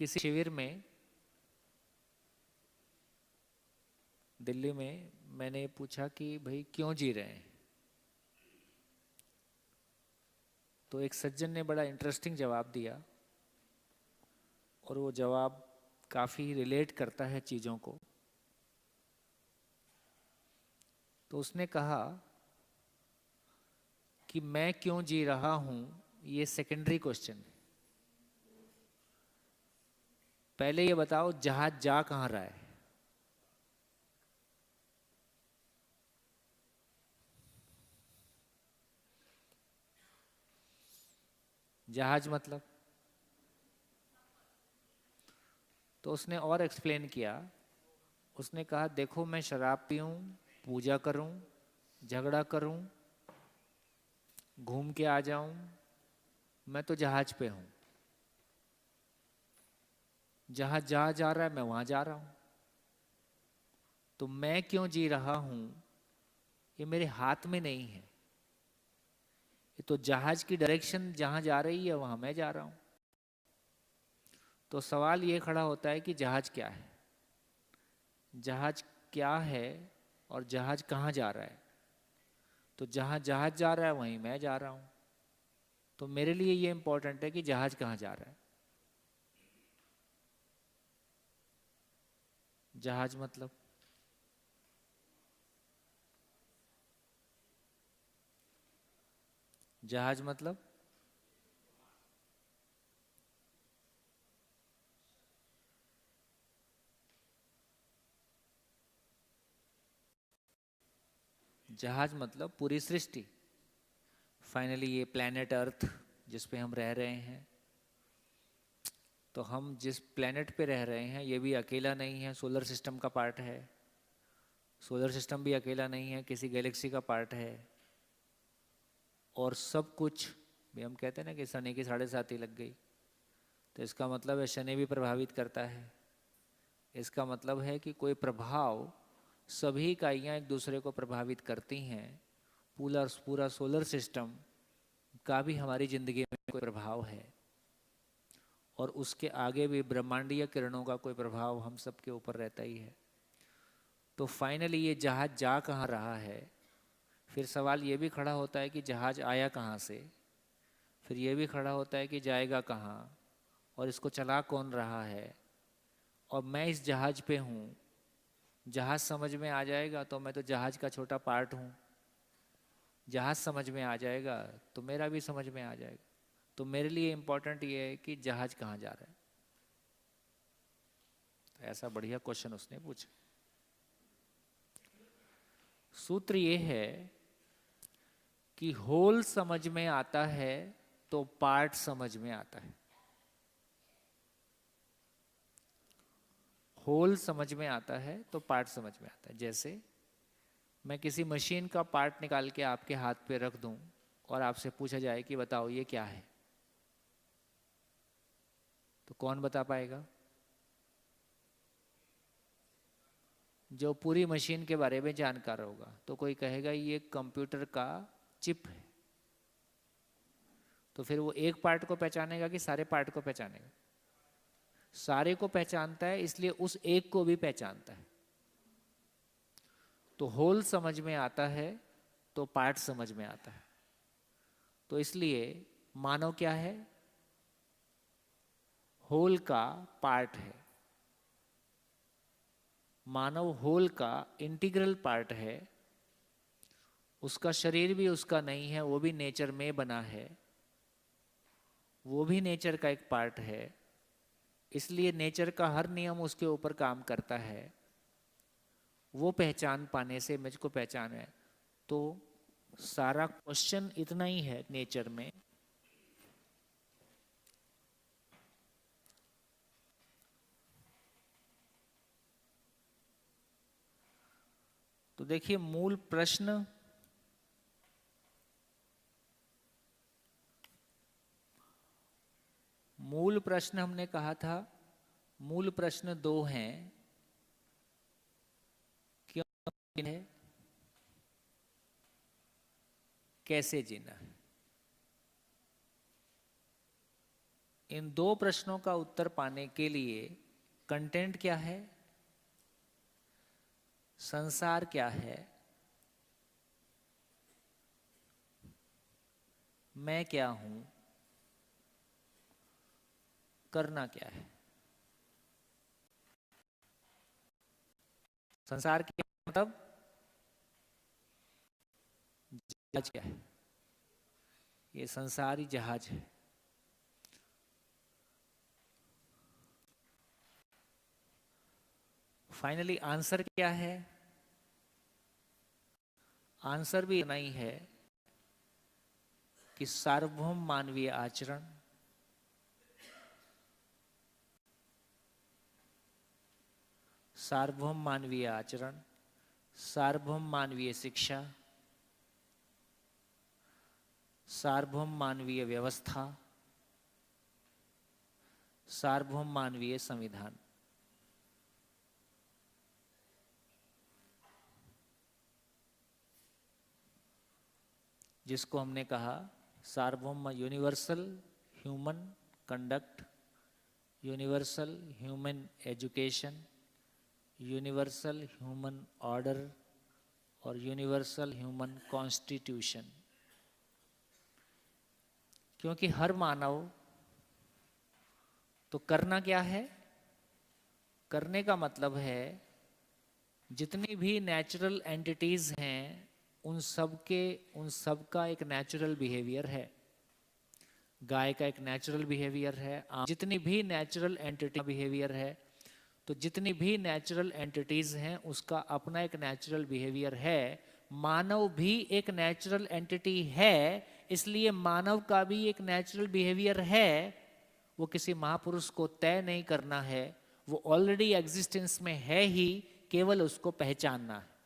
किसी शिविर में दिल्ली में मैंने पूछा कि भाई क्यों जी रहे हैं। तो एक सज्जन ने बड़ा इंटरेस्टिंग जवाब दिया और वो जवाब काफ़ी रिलेट करता है चीज़ों को। तो उसने कहा कि मैं क्यों जी रहा हूँ ये सेकेंडरी क्वेश्चन है। पहले ये बताओ जहाज जा कहाँ रहा है? जहाज मतलब? तो उसने और एक्सप्लेन किया। उसने कहा देखो मैं शराब पीऊं, पूजा करूं, झगड़ा करूं, घूम के आ जाऊं, मैं तो जहाज पे हूं। जहाज जहाँ जा रहा है मैं वहां जा रहा हूं। तो मैं क्यों जी रहा हूं ये मेरे हाथ में नहीं है। ये तो जहाज की डायरेक्शन जहां जा रही है वहां मैं जा रहा हूं। तो सवाल ये खड़ा होता है कि जहाज क्या है, जहाज क्या है और जहाज कहाँ जा रहा है। तो जहाँ जहाज जा रहा है वहीं मैं जा रहा हूँ। तो मेरे लिए ये इंपॉर्टेंट है कि जहाज कहाँ जा रहा है। जहाज मतलब? जहाज मतलब जहाज मतलब पूरी सृष्टि। फाइनली ये प्लैनेट अर्थ जिस पे हम रह रहे हैं, तो हम जिस प्लैनेट पे रह रहे हैं ये भी अकेला नहीं है, सोलर सिस्टम का पार्ट है। सोलर सिस्टम भी अकेला नहीं है, किसी गैलेक्सी का पार्ट है। और सब कुछ भी हम कहते हैं ना कि शनि की 7.5 लग गई, तो इसका मतलब है शनि भी प्रभावित करता है। इसका मतलब है कि कोई प्रभाव, सभी इकाइयाँ एक दूसरे को प्रभावित करती हैं। पूरा पूरा सोलर सिस्टम का भी हमारी ज़िंदगी में कोई प्रभाव है, और उसके आगे भी ब्रह्मांडीय किरणों का कोई प्रभाव हम सबके ऊपर रहता ही है। तो फाइनली ये जहाज जा कहाँ रहा है? फिर सवाल ये भी खड़ा होता है कि जहाज आया कहाँ से? फिर ये भी खड़ा होता है कि जाएगा कहाँ, और इसको चला कौन रहा है? और मैं इस जहाज पे हूँ। जहाज समझ में आ जाएगा तो मैं तो जहाज का छोटा पार्ट हूँ। जहाज समझ में आ जाएगा तो मेरा भी समझ में आ जाएगा। तो मेरे लिए इम्पोर्टेंट ये है कि जहाज कहाँ जा रहा है। तो ऐसा बढ़िया क्वेश्चन उसने पूछा। सूत्र ये है कि होल समझ में आता है तो पार्ट समझ में आता है। होल समझ में आता है तो पार्ट समझ में आता है। जैसे मैं किसी मशीन का पार्ट निकाल के आपके हाथ पे रख दूं और आपसे पूछा जाए कि बताओ ये क्या है, तो कौन बता पाएगा? जो पूरी मशीन के बारे में जानकार होगा। तो कोई कहेगा ये कंप्यूटर का चिप है। तो फिर वो एक पार्ट को पहचानेगा कि सारे पार्ट को पहचानेगा? सारे को पहचानता है, इसलिए उस एक को भी पहचानता है। तो होल समझ में आता है तो पार्ट समझ में आता है। तो इसलिए मानव क्या है? होल का पार्ट है। मानव होल का इंटीग्रल पार्ट है। उसका शरीर भी उसका नहीं है, वो भी नेचर में बना है। वो भी नेचर का एक पार्ट है। इसलिए नेचर का हर नियम उसके ऊपर काम करता है। वो पहचान पाने से मुझको पहचान है। तो सारा क्वेश्चन इतना ही है नेचर में। तो देखिए मूल प्रश्न हमने कहा था, मूल प्रश्न दो हैं। क्यों है, कैसे जीना है। इन दो प्रश्नों का उत्तर पाने के लिए कंटेंट क्या है, संसार क्या है, मैं क्या हूं, करना क्या है। संसार क्या मतलब जहाज क्या है, ये संसारी जहाज है। फाइनली आंसर क्या है, आंसर भी इतना ही है कि सार्वभौम मानवीय आचरण, सार्वभौम मानवीय आचरण, सार्वभौम मानवीय शिक्षा, सार्वभौम मानवीय व्यवस्था, सार्वभौम मानवीय संविधान। जिसको हमने कहा सार्वभौम universal human conduct, universal human education, universal human order और यूनिवर्सल ह्यूमन कॉन्स्टिट्यूशन। क्योंकि हर मानव तो करना क्या है, करने का मतलब है जितनी भी नेचुरल एंटिटीज हैं उन सब का एक नेचुरल बिहेवियर है। गाय का एक नेचुरल बिहेवियर है, जितनी भी नेचुरल एंटिटी बिहेवियर है, तो जितनी भी नेचुरल एंटिटीज हैं उसका अपना एक नेचुरल बिहेवियर है। मानव भी एक नेचुरल एंटिटी है, इसलिए मानव का भी एक नेचुरल बिहेवियर है। वो किसी महापुरुष को तय नहीं करना है, वो ऑलरेडी एग्जिस्टेंस में है ही, केवल उसको पहचानना है।